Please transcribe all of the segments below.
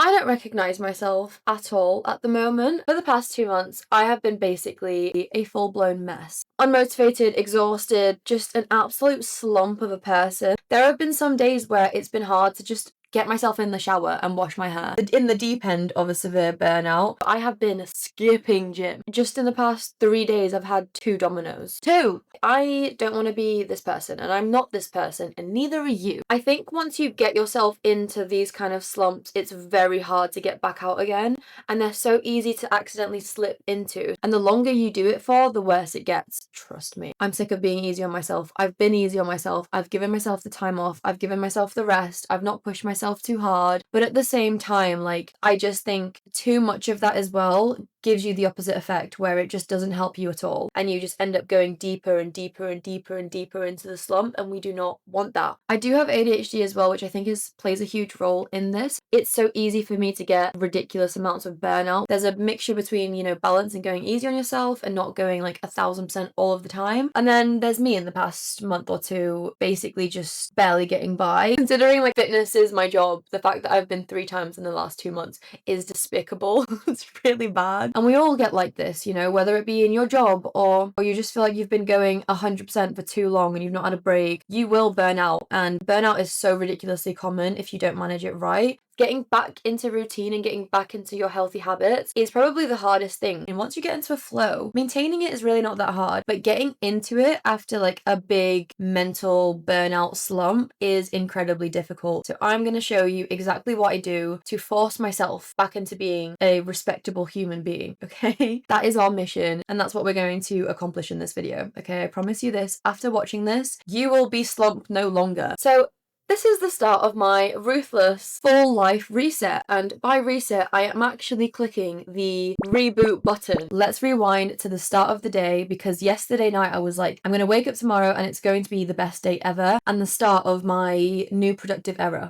I don't recognize myself at all at the moment. For the past 2 months, I have been basically a full-blown mess. Unmotivated, exhausted, just an absolute slump of a person. There have been some days where it's been hard to just get myself in the shower and wash my hair. In the deep end of a severe burnout, I have been skipping gym. Just in the past 3 days, I've had 2 Dominoes. 2! I don't want to be this person, and I'm not this person, and neither are you. I think once you get yourself into these kind of slumps, it's very hard to get back out again, and they're so easy to accidentally slip into. And the longer you do it for, the worse it gets. Trust me. I'm sick of being easy on myself. I've been easy on myself. I've given myself the time off. I've given myself the rest. I've not pushed myself too hard. But at the same time, like, I just think too much of that as well gives you the opposite effect, where it just doesn't help you at all, and you just end up going deeper and deeper and deeper and deeper into the slump, and we do not want that. I do have ADHD as well, which I think plays a huge role in this. It's so easy for me to get ridiculous amounts of burnout. There's a mixture between, balance and going easy on yourself and not going like 1000% all of the time. And then there's me in the past month or two basically just barely getting by. Considering like fitness is my job, the fact that I've been 3 times in the last 2 months is despicable. It's really bad. And we all get like this, whether it be in your job or you just feel like you've been going 100% for too long and you've not had a break. You will burn out, and burnout is so ridiculously common if you don't manage it right. Getting back into routine and getting back into your healthy habits is probably the hardest thing. And once you get into a flow, maintaining it is really not that hard, but getting into it after like a big mental burnout slump is incredibly difficult. So I'm going to show you exactly what I do to force myself back into being a respectable human being, okay? That is our mission, and that's what we're going to accomplish in this video, okay? I promise you this. After watching this, you will be slumped no longer. So this is the start of my ruthless full life reset, and by reset I am actually clicking the reboot button. Let's rewind to the start of the day, because yesterday night I was like, I'm gonna wake up tomorrow and it's going to be the best day ever and the start of my new productive era.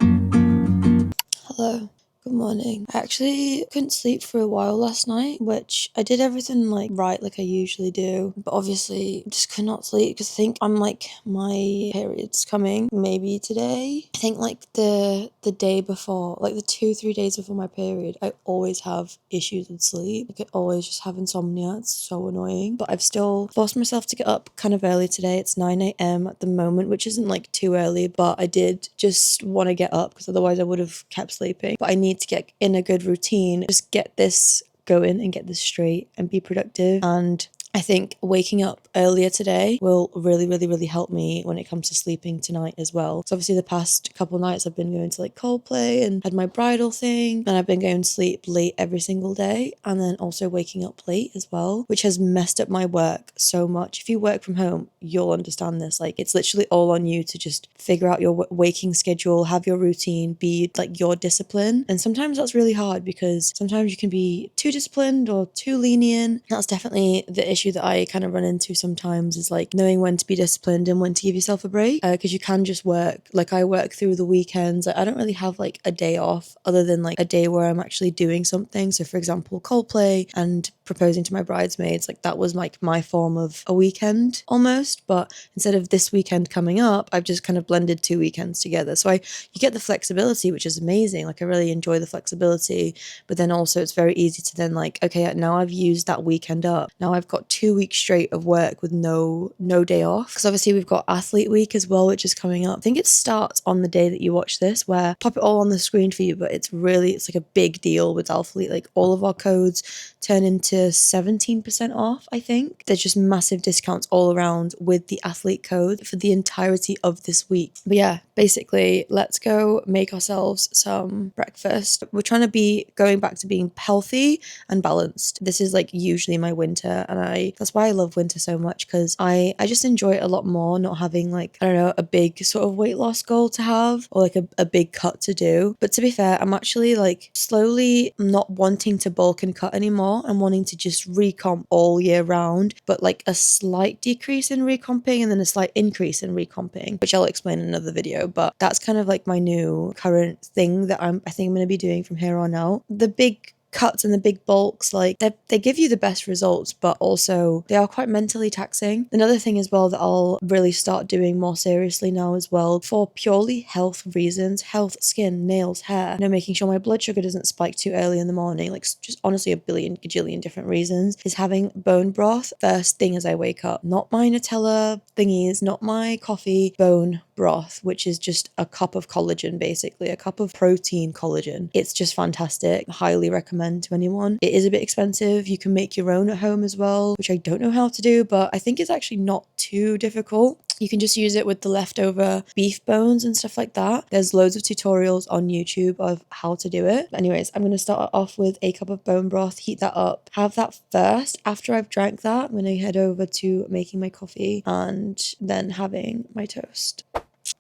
Hello. Good morning. I actually couldn't sleep for a while last night, which I did everything right like I usually do, but obviously just could not sleep because I think I'm like, my period's coming maybe today. I think like the day before, like the 2-3 days before my period, I always have issues with sleep. Like I always just have insomnia. It's so annoying, but I've still forced myself to get up kind of early today. It's 9 a.m. at the moment, which isn't like too early, but I did just want to get up because otherwise I would have kept sleeping. But I need to get in a good routine, just get this going and get this straight and be productive. And I think waking up earlier today will really help me when it comes to sleeping tonight as well. So obviously the past couple nights I've been going to like Coldplay and had my bridal thing, and I've been going to sleep late every single day, and then also waking up late as well, which has messed up my work so much. If you work from home, you'll understand this. Like, it's literally all on you to just figure out your waking schedule, have your routine, be like your discipline. And sometimes that's really hard because sometimes you can be too disciplined or too lenient. That's definitely the issue that I kind of run into sometimes, is like knowing when to be disciplined and when to give yourself a break, because you can just work. Like, I work through the weekends. I don't really have like a day off other than like a day where I'm actually doing something. So for example, Coldplay and proposing to my bridesmaids, like that was like my form of a weekend almost. But instead of this weekend coming up, I've just kind of blended 2 weekends together. So you get the flexibility, which is amazing. Like, I really enjoy the flexibility, but then also it's very easy to then like, okay, now I've used that weekend up. Now I've got 2 weeks straight of work with no day off. Because obviously we've got athlete week as well, which is coming up. I think it starts on the day that you watch this, where I'll pop it all on the screen for you, but it's like a big deal with athlete. Like, all of our codes turn into 17% off, I think. There's just massive discounts all around with the athlete code for the entirety of this week. But yeah, basically, let's go make ourselves some breakfast. We're trying to be going back to being healthy and balanced. This is like usually my winter, and that's why I love winter so much, because I just enjoy it a lot more, not having like, I don't know, a big sort of weight loss goal to have, or like a big cut to do. But to be fair, I'm actually like slowly not wanting to bulk and cut anymore. I'm wanting to just recomp all year round, but like a slight decrease in recomping and then a slight increase in recomping, which I'll explain in another video. But that's kind of like my new current thing that I think I'm going to be doing from here on out. The big cuts and the big bulks, like they give you the best results, but also they are quite mentally taxing. Another thing as well that I'll really start doing more seriously now as well, for purely health reasons, health, skin, nails, hair, making sure my blood sugar doesn't spike too early in the morning, like just honestly a billion gajillion different reasons, is having bone broth first thing as I wake up. Not my Nutella thingies, not my coffee, bone broth, which is just a cup of collagen, basically a cup of protein collagen. It's just fantastic. Highly recommend to anyone. It is a bit expensive. You can make your own at home as well, which I don't know how to do, but I think it's actually not too difficult. You can just use it with the leftover beef bones and stuff like that. There's loads of tutorials on YouTube of how to do it. But anyways, I'm going to start off with a cup of bone broth, heat that up, have that first. After I've drank that, I'm going to head over to making my coffee and then having my toast.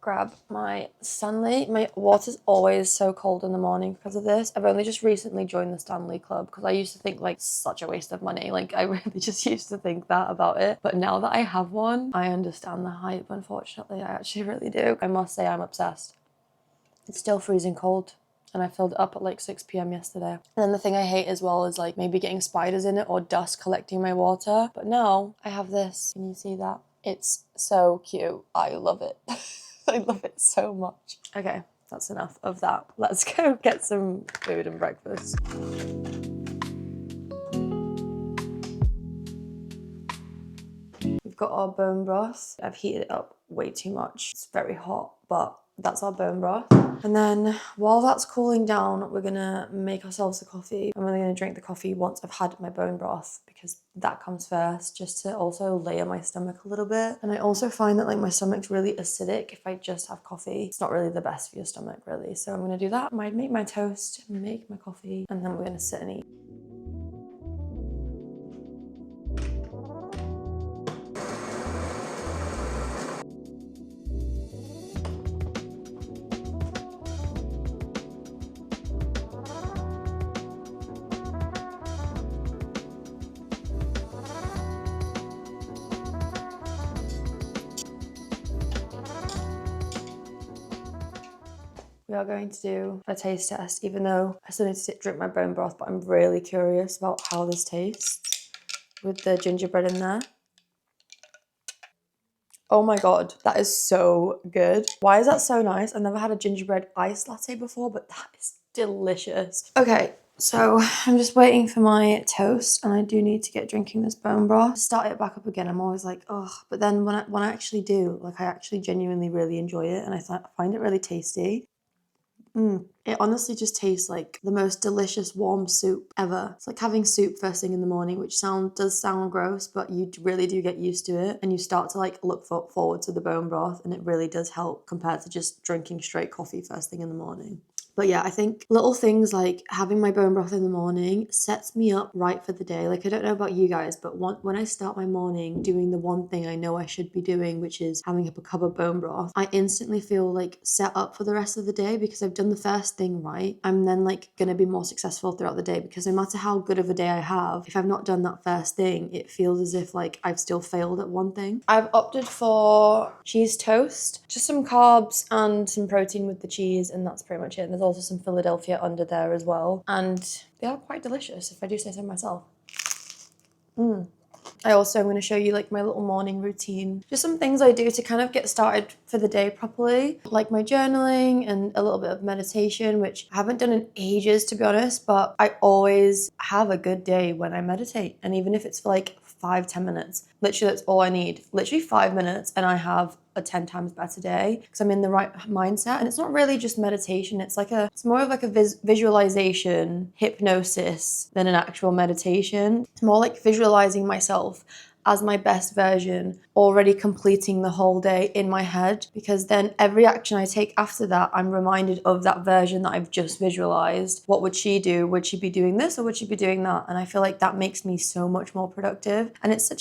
Grab my Stanley. My water's always so cold in the morning because of this. I've only just recently joined the Stanley Club because I used to think like such a waste of money. Like I really just used to think that about it. But now that I have one, I understand the hype, unfortunately. I actually really do. I must say I'm obsessed. It's still freezing cold. And I filled it up at like 6 p.m. yesterday. And then the thing I hate as well is like maybe getting spiders in it or dust collecting my water. But now I have this. Can you see that? It's so cute. I love it. I love it so much. Okay, that's enough of that. Let's go get some food and breakfast. We've got our bone broth. I've heated it up way too much. It's very hot, but that's our bone broth. And then while that's cooling down, we're gonna make ourselves a coffee. I'm only gonna drink the coffee once I've had my bone broth because that comes first, just to also layer my stomach a little bit. And I also find that like my stomach's really acidic if I just have coffee. It's not really the best for your stomach really. So I'm gonna do that. I might make my toast, make my coffee, and then we're gonna sit and eat. We are going to do a taste test, even though I still need to drink my bone broth, but I'm really curious about how this tastes with the gingerbread in there. Oh my god, that is so good. Why is that so nice? I've never had a gingerbread iced latte before, but that is delicious. Okay, so I'm just waiting for my toast, and I do need to get drinking this bone broth. Start it back up again. I'm always like, oh, but then when I actually do, like I actually genuinely really enjoy it, and I find it really tasty. It honestly just tastes like the most delicious warm soup ever. It's like having soup first thing in the morning, which does sound gross, but you really do get used to it, and you start to like look forward to the bone broth, and it really does help compared to just drinking straight coffee first thing in the morning. But yeah, I think little things like having my bone broth in the morning sets me up right for the day. Like, I don't know about you guys, but when I start my morning doing the one thing I know I should be doing, which is having a cup of bone broth, I instantly feel like set up for the rest of the day because I've done the first thing right. I'm then like going to be more successful throughout the day because no matter how good of a day I have, if I've not done that first thing, it feels as if like I've still failed at one thing. I've opted for cheese toast, just some carbs and some protein with the cheese, and that's pretty much it. And there's also some Philadelphia under there as well, and they are quite delicious if I do say so myself. I also am going to show you like my little morning routine, just some things I do to kind of get started for the day properly, like my journaling and a little bit of meditation, which I haven't done in ages to be honest, but I always have a good day when I meditate, and even if it's for like 5-10 minutes, literally that's all I need, literally 5 minutes, and I have a 10 times better day because I'm in the right mindset. And it's not really just meditation, it's more of like a visualization hypnosis than an actual meditation. It's more like visualizing myself as my best version, already completing the whole day in my head, because then every action I take after that, I'm reminded of that version that I've just visualized. What would she do? Would she be doing this or would she be doing that? And I feel like that makes me so much more productive. And it's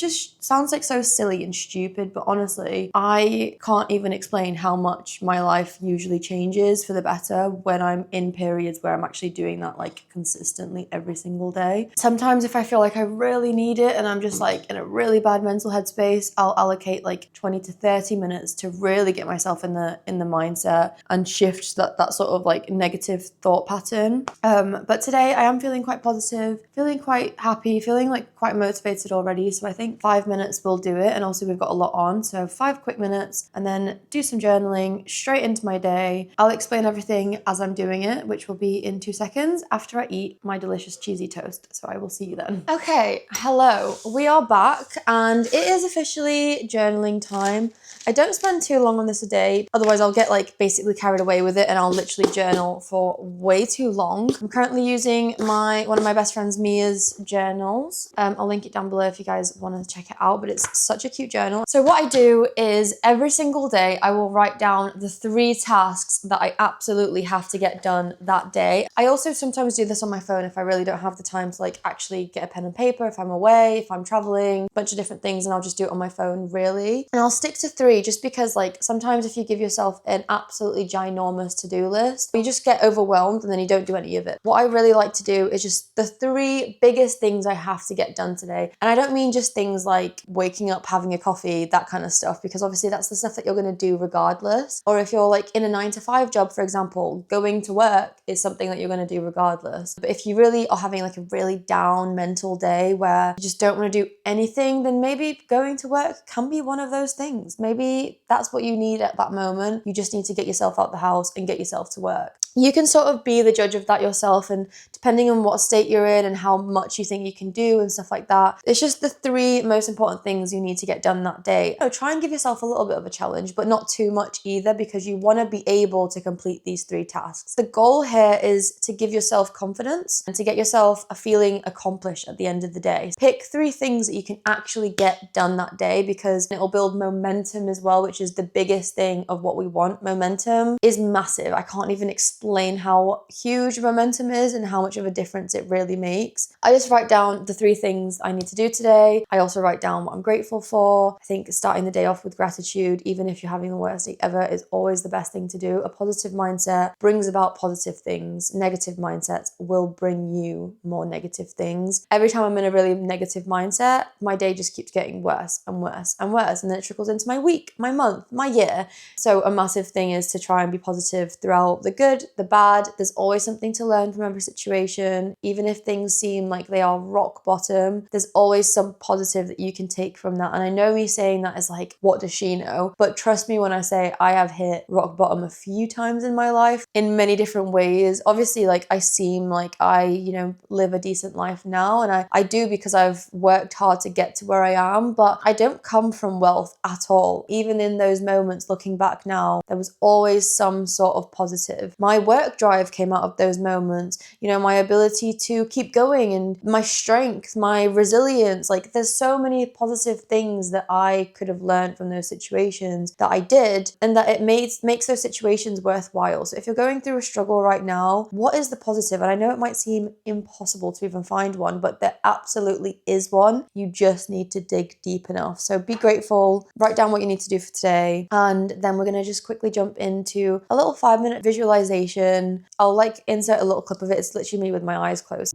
sounds like so silly and stupid, but honestly, I can't even explain how much my life usually changes for the better when I'm in periods where I'm actually doing that like consistently every single day. Sometimes if I feel like I really need it and I'm just like in a really really bad mental headspace, I'll allocate like 20 to 30 minutes to really get myself in the mindset and shift that sort of like negative thought pattern. But today I am feeling quite positive, feeling quite happy, feeling like quite motivated already. So I think 5 minutes will do it. And also we've got a lot on. So 5 quick minutes and then do some journaling straight into my day. I'll explain everything as I'm doing it, which will be in 2 seconds after I eat my delicious cheesy toast. So I will see you then. Okay, hello. We are back and it is officially journaling time. I don't spend too long on this a day, otherwise I'll get like basically carried away with it and I'll literally journal for way too long. I'm currently using one of my best friend's Mia's journals. I'll link it down below if you guys want to check it out, but it's such a cute journal. So what I do is every single day I will write down the 3 tasks that I absolutely have to get done that day. I also sometimes do this on my phone if I really don't have the time to like actually get a pen and paper, if I'm away, if I'm traveling, a bunch of different things, and I'll just do it on my phone really. And I'll stick to 3 just because like sometimes if you give yourself an absolutely ginormous to-do list, you just get overwhelmed and then you don't do any of it. What I really like to do is just the 3 biggest things I have to get done today. And I don't mean just things like waking up, having a coffee, that kind of stuff, because obviously that's the stuff that you're going to do regardless. Or if you're like in a 9-to-5 job, for example, going to work is something that you're going to do regardless. But if you really are having like a really down mental day where you just don't want to do anything, then maybe going to work can be one of those things. Maybe that's what you need at that moment. You just need to get yourself out the house and get yourself to work. You can sort of be the judge of that yourself, and depending on what state you're in and how much you think you can do and stuff like that, it's just the 3 most important things you need to get done that day. So try and give yourself a little bit of a challenge, but not too much either, because you want to be able to complete these 3 tasks. The goal here is to give yourself confidence and to get yourself a feeling accomplished at the end of the day. Pick 3 things that you can actually get done that day, because it will build momentum as well, which is the biggest thing of what we want. Momentum is massive. I can't even explain how huge momentum is and how much of a difference it really makes. I just write down the 3 things I need to do today. I also write down what I'm grateful for. I think starting the day off with gratitude, even if you're having the worst day ever, is always the best thing to do. A positive mindset brings about positive things. Negative mindsets will bring you more negative things. Every time I'm in a really negative mindset, my day just keeps getting worse and worse and worse, and then it trickles into my week, my month, my year. So a massive thing is to try and be positive throughout the good, the bad. There's always something to learn from every situation. Even if things seem like they are rock bottom, there's always some positive that you can take from that. And I know me saying that is like, what does she know? But trust me when I say I have hit rock bottom a few times in my life in many different ways. Obviously, like I seem like I, live a decent life now, and I do because I've worked hard to get to where I am, but I don't come from wealth at all. Even in those moments, looking back now, there was always some sort of positive. My work drive came out of those moments, my ability to keep going and my strength, my resilience. Like there's so many positive things that I could have learned from those situations that I did, and that it makes those situations worthwhile. So if you're going through a struggle right now, what is the positive? And I know it might seem impossible to even find one, but there absolutely is one. You just need to dig deep enough. So be grateful, write down what you need to do for today, and then we're going to just quickly jump into a little 5-minute visualization. I'll insert a little clip of it. It's literally me with my eyes closed.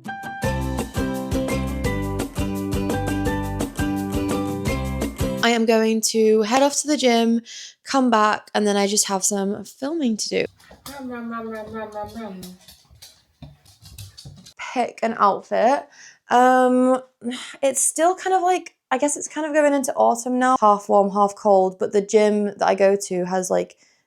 I am going to head off to the gym, come back, and then I just have some filming to do. Pick an outfit. It's still kind of like, I guess it's kind of going into autumn now, half warm, half cold, but the gym that I go to has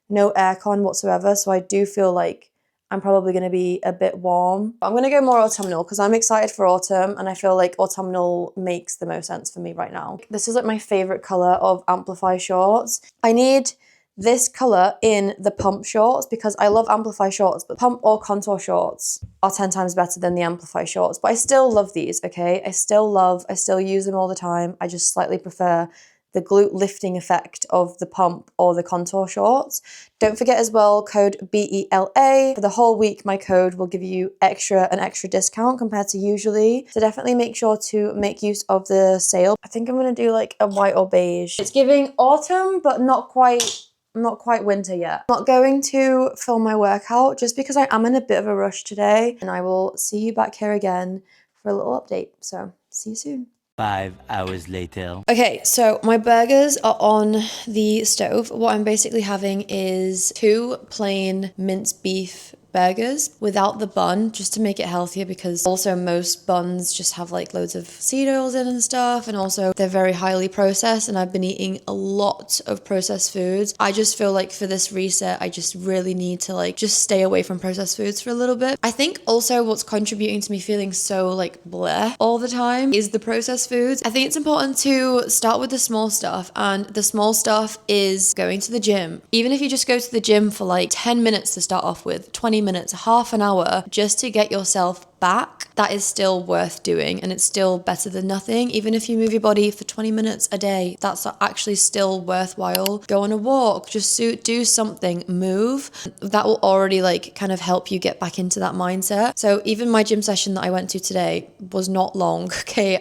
no aircon whatsoever, so I do feel like I'm probably going to be a bit warm. I'm going to go more autumnal because I'm excited for autumn, and I feel like autumnal makes the most sense for me right now. This is my favorite color of Amplify shorts. I need this color in the pump shorts because I love Amplify shorts, but pump or contour shorts are 10 times better than the Amplify shorts. But I still love these, okay? I still use them all the time. I just slightly prefer the glute lifting effect of the pump or the contour shorts. Don't forget as well, code BELA. For the whole week, my code will give you an extra discount compared to usually. So definitely make sure to make use of the sale. I think I'm gonna do a white or beige. It's giving autumn, but not quite winter yet. I'm not going to film my workout just because I am in a bit of a rush today, and I will see you back here again for a little update. So see you soon. 5 hours later. Okay, so my burgers are on the stove. What I'm basically having is 2 plain minced beef burgers without the bun, just to make it healthier, because also most buns just have like loads of seed oils in and stuff, and also they're very highly processed, and I've been eating a lot of processed foods. I just feel like for this reset I just really need to like just stay away from processed foods for a little bit. I think also what's contributing to me feeling so like bleh all the time is the processed foods. I think it's important to start with the small stuff, and the small stuff is going to the gym. Even if you just go to the gym for like 10 minutes to start off with, 20 minutes, half an hour, just to get yourself back, that is still worth doing, and it's still better than nothing. Even if you move your body for 20 minutes a day, that's actually still worthwhile. Go on a walk, just do something, move. That will already like kind of help you get back into that mindset. So even my gym session that I went to today was not long. Okay,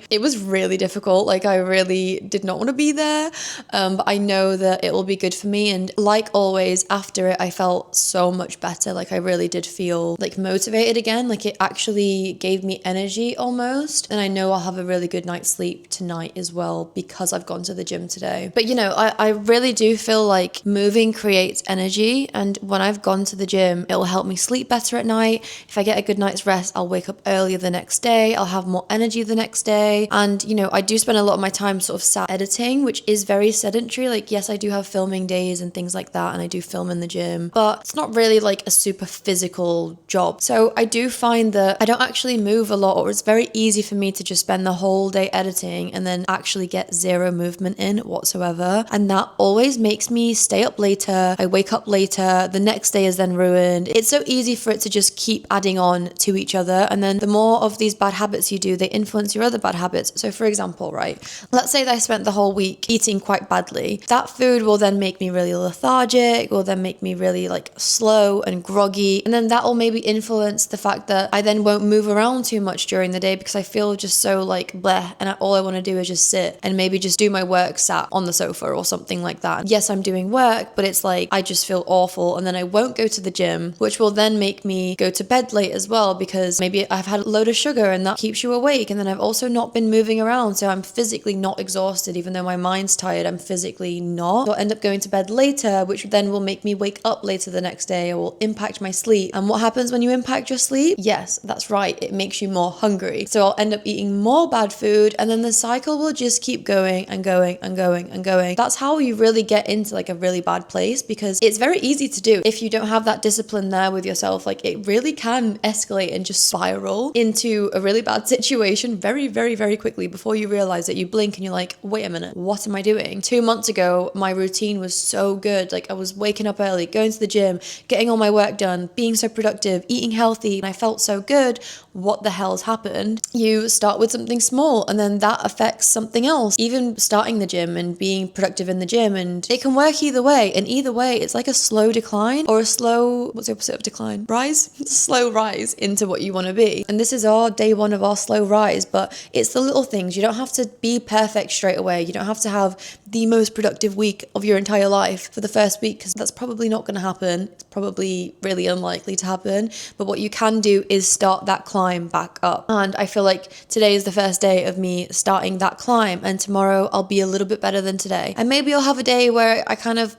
it was really difficult. Like I really did not want to be there, but I know that it will be good for me. And like always, after it, I felt so much better. Like I really did feel like motivated again. Like it actually gave me energy almost. And I know I'll have a really good night's sleep tonight as well because I've gone to the gym today. But you know, I really do feel like moving creates energy. And when I've gone to the gym, it will help me sleep better at night. If I get a good night's rest, I'll wake up earlier the next day. I'll have more energy the next day. And you know, I do spend a lot of my time sort of sat editing, which is very sedentary. Like, yes, I do have filming days and things like that, and I do film in the gym, but it's not really like a super physical job. So I do find that I don't actually move a lot, or it's very easy for me to just spend the whole day editing and then actually get zero movement in whatsoever. And that always makes me stay up later. I wake up later. The next day is then ruined. It's so easy for it to just keep adding on to each other. And then the more of these bad habits you do, they influence your other bad habits. So for example, right, let's say that I spent the whole week eating quite badly. That food will then make me really lethargic, will then make me really like slow and groggy. And then that will maybe influence the fact that I then won't move around too much during the day because I feel just so like bleh, and all I want to do is just sit and maybe just do my work sat on the sofa or something like that. Yes, I'm doing work, but it's like I just feel awful, and then I won't go to the gym, which will then make me go to bed late as well, because maybe I've had a load of sugar and that keeps you awake, and then I've also not been moving around, so I'm physically not exhausted. Even though my mind's tired, I'm physically not. So I'll end up going to bed later, which then will make me wake up later the next day, or will impact my sleep. And what happens when you impact your sleep? Yes, that's right, it makes you more hungry. So I'll end up eating more bad food, and then the cycle will just keep going and going and going and going. That's how you really get into like a really bad place, because it's very easy to do if you don't have that discipline there with yourself. Like it really can escalate and just spiral into a really bad situation very, very, very quickly before you realize that. You blink and you're like, wait a minute, what am I doing? 2 months ago, my routine was so good. Like I was waking up early, going to the gym, getting all my work done, being so productive, eating healthy, and I felt so good. What the hell's happened? You start with something small, and then that affects something else. Even starting the gym and being productive in the gym, and it can work either way. And either way, it's like a slow decline, or a slow, what's the opposite of decline? Rise? Slow rise into what you want to be. And this is our day one of our slow rise, but it's the little things. You don't have to be perfect straight away. You don't have to have the most productive week of your entire life for the first week, because that's probably not going to happen. It's probably really unlikely to happen. But what you can do is start that climb back up. And I feel like today is the first day of me starting that climb, and tomorrow I'll be a little bit better than today. And maybe I'll have a day where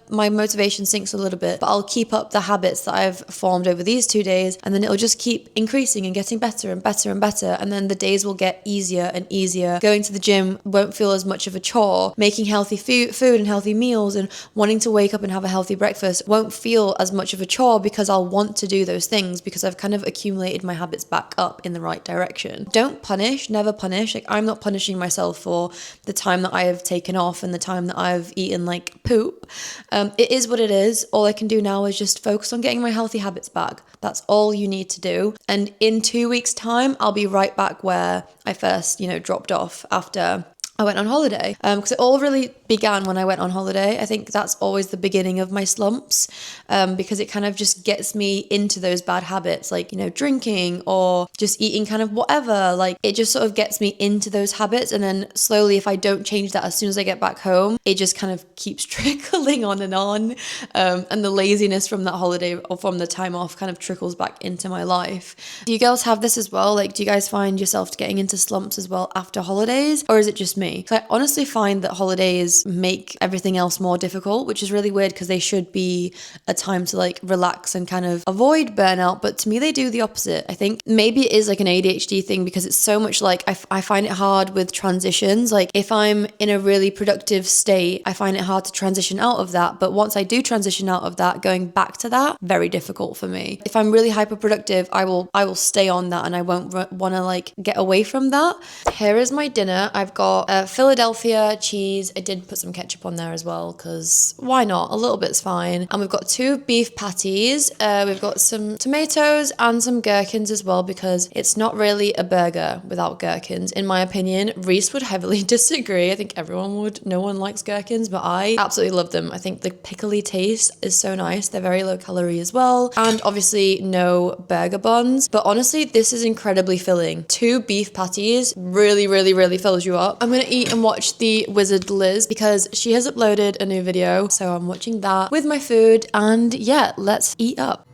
my motivation sinks a little bit, but I'll keep up the habits that I've formed over these 2 days, and then it'll just keep increasing and getting better and better and better. And then the days will get easier and easier. Going to the gym won't feel as much of a chore. Making healthy food and healthy meals and wanting to wake up and have a healthy breakfast won't feel as much of a chore, because I'll want to do those things, because I've kind of accumulated my habits back up in the right direction. Don't punish, never punish. Like I'm not punishing myself for the time that I have taken off and the time that I've eaten like poop. It is what it is. All I can do now is just focus on getting my healthy habits back. That's all you need to do. And in 2 weeks' time, I'll be right back where I first, dropped off after I went on holiday, because it all really began when I went on holiday. I think that's always the beginning of my slumps, because it kind of just gets me into those bad habits, like, you know, drinking or just eating kind of whatever. Like, it just sort of gets me into those habits. And then slowly, if I don't change that as soon as I get back home, it just kind of keeps trickling on and on. And the laziness from that holiday or from the time off kind of trickles back into my life. Do you girls have this as well? Like, do you guys find yourself getting into slumps as well after holidays, or is it just me? So I honestly find that holidays make everything else more difficult, which is really weird because they should be a time to like relax and kind of avoid burnout, but to me they do the opposite. I think maybe it is like an ADHD thing because it's so much like I find it hard with transitions. Like, if I'm in a really productive state, I find it hard to transition out of that, but once I do transition out of that, going back to that, very difficult for me. If I'm really hyper productive, I will stay on that and I won't want to like get away from that. Here is my dinner. I've got Philadelphia cheese. I did put some ketchup on there as well because why not? A little bit's fine. And we've got 2 beef patties. We've got some tomatoes and some gherkins as well because it's not really a burger without gherkins, in my opinion. Reese would heavily disagree. I think everyone would. No one likes gherkins, but I absolutely love them. I think the pickly taste is so nice. They're very low calorie as well. And obviously no burger buns. But honestly, this is incredibly filling. 2 beef patties really, really, really fills you up. I'm gonna eat and watch the Wizard Liz because she has uploaded a new video. So I'm watching that with my food. And yeah, let's eat up.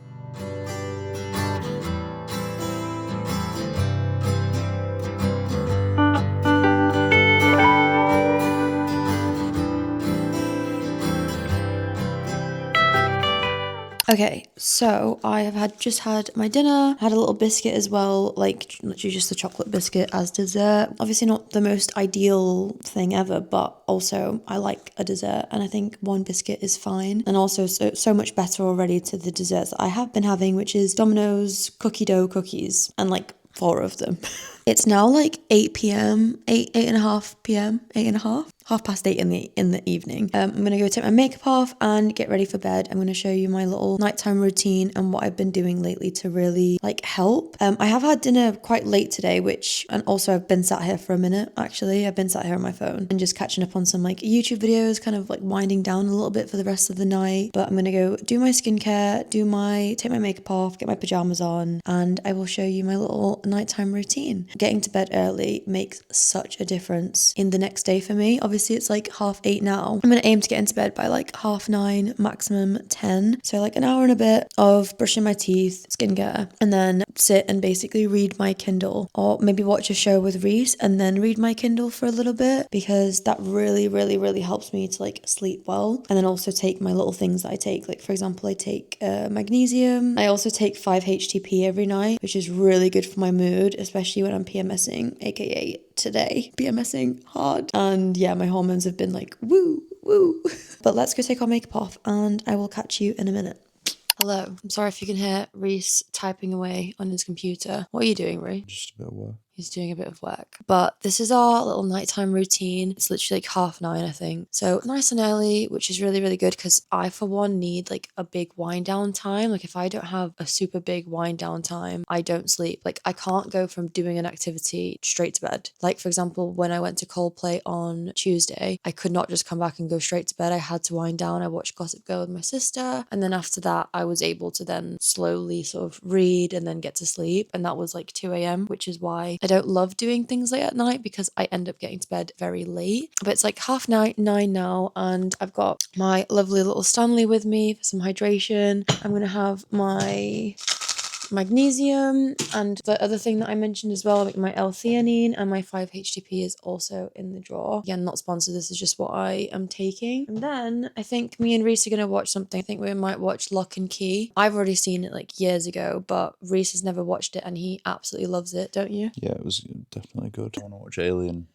Okay, so I have just had my dinner, had a little biscuit as well, like literally just a chocolate biscuit as dessert. Obviously not the most ideal thing ever, but also I like a dessert and I think 1 biscuit is fine. And also so much better already to the desserts that I have been having, which is Domino's cookie dough cookies, and like 4 of them. It's now like 8 p.m, 8:30 p.m, 8:30. 8:30 in the evening. I'm gonna go take my makeup off and get ready for bed. I'm gonna show you my little nighttime routine and what I've been doing lately to really like help. I have had dinner quite late today, and also I've been sat here for a minute. Actually, I've been sat here on my phone and just catching up on some like YouTube videos, kind of like winding down a little bit for the rest of the night. But I'm gonna go do my skincare, take my makeup off, get my pajamas on, and I will show you my little nighttime routine. Getting to bed early makes such a difference in the next day for me. Obviously, it's like 8:30 now. I'm gonna aim to get into bed by like 9:30, maximum 10. So like an hour and a bit of brushing my teeth, skincare, and then sit and basically read my Kindle, or maybe watch a show with Reese and then read my Kindle for a little bit, because that really, really, really helps me to like sleep well. And then also take my little things that I take. Like, for example, I take magnesium. I also take 5-HTP every night, which is really good for my mood, especially when I'm PMSing, aka today, PMSing hard. And yeah, my hormones have been like woo. But let's go take our makeup off and I will catch you in a minute. Hello. I'm sorry if you can hear Reese typing away on his computer. What are you doing, Reese? Just a bit of work. He's doing a bit of work. But this is our little nighttime routine. It's literally like 9:30, I think. So nice and early, which is really, really good because I, for one, need like a big wind down time. Like, if I don't have a super big wind down time, I don't sleep. Like, I can't go from doing an activity straight to bed. Like, for example, when I went to Coldplay on Tuesday, I could not just come back and go straight to bed. I had to wind down. I watched Gossip Girl with my sister. And then after that, I was able to then slowly sort of read and then get to sleep. And that was like 2 a.m, which is why I don't love doing things late at night, because I end up getting to bed very late. But it's like 9:30 now, and I've got my lovely little Stanley with me for some hydration. I'm gonna have my magnesium, and the other thing that I mentioned as well, like my L-theanine and my 5-HTP is also in the drawer. Again, not sponsored, this is just what I am taking. And then I think me and Reese are going to watch something. I think we might watch Lock and Key. I've already seen it like years ago, but Reese has never watched it and he absolutely loves it, don't you? Yeah, it was definitely good. I want to watch Alien.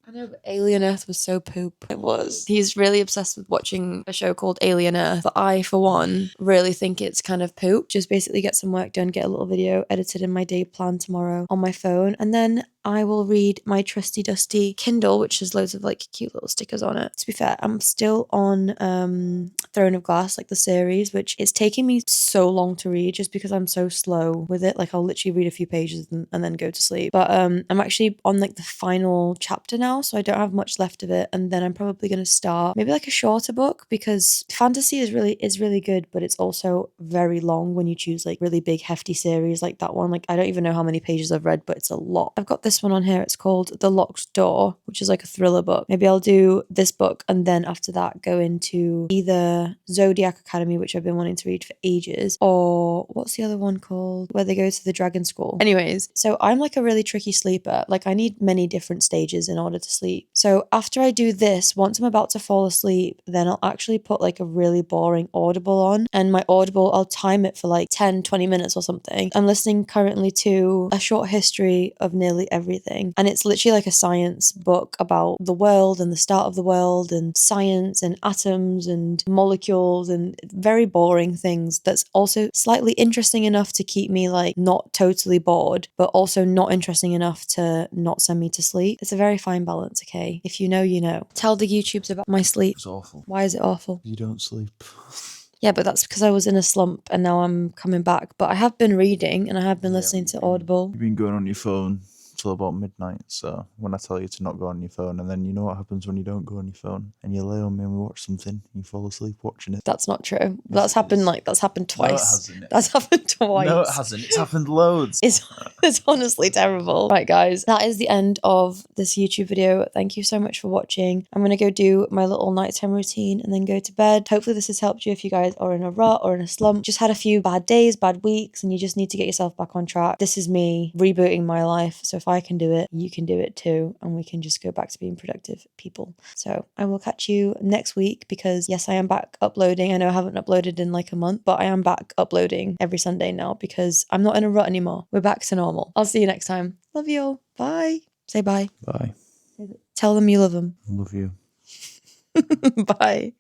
I know, but Alien Earth was so poop. It was. He's really obsessed with watching a show called Alien Earth, but I, for one, really think it's kind of poop. Just basically get some work done, get a little video edited in my day plan tomorrow on my phone, and then I will read my trusty dusty Kindle, which has loads of like cute little stickers on it. To be fair, I'm still on Throne of Glass, like the series, which it's taking me so long to read just because I'm so slow with it. Like I'll literally read a few pages and then go to sleep. But I'm actually on like the final chapter now, so I don't have much left of it. And then I'm probably going to start maybe like a shorter book, because fantasy is really good, but it's also very long when you choose like really big hefty series like that one. Like I don't even know how many pages I've read, but it's a lot. I've got this one on here. It's called The Locked Door, which is like a thriller book. Maybe I'll do this book and then after that go into either Zodiac Academy, which I've been wanting to read for ages, or what's the other one called where they go to the dragon school. Anyways, so I'm like a really tricky sleeper. Like I need many different stages in order to sleep. So after I do this, once I'm about to fall asleep, then I'll actually put like a really boring Audible on, and my Audible, I'll time it for like 10-20 minutes or something. I'm listening currently to A Short History of Nearly Everything, and it's literally like a science book about the world and the start of the world and science and atoms and molecules and very boring things that's also slightly interesting enough to keep me like not totally bored, but also not interesting enough to not send me to sleep. It's a very fine balance, okay? If you know, you know. Tell the YouTubes about my sleep. It's awful. Why is it awful? You don't sleep. Yeah, but that's because I was in a slump and now I'm coming back. But I have been reading and I have been listening to Audible. You've been going on your phone till about midnight, so when I tell you to not go on your phone, and then you know what happens when you don't go on your phone and you lay on me and we watch something, you fall asleep watching it. That's not true. Yes, That's it happened is. that's happened No, it twice. hasn't. That's happened twice. No, it hasn't. It's happened loads. It's honestly terrible. Right, guys, that is the end of this YouTube video. Thank you so much for watching. I'm gonna go do my little nighttime routine and then go to bed. Hopefully this has helped you if you guys are in a rut or in a slump, just had a few bad days, bad weeks, and you just need to get yourself back on track. This is me rebooting my life. So if I can do it, you can do it too, and we can just go back to being productive people. So I will catch you next week, because yes, I am back uploading. I know I haven't uploaded in like a month, but I am back uploading every Sunday now because I'm not in a rut anymore. We're back to normal. I'll see you next time. Love you all. Bye. Say bye. Bye. Tell them you love them. Love you. Bye.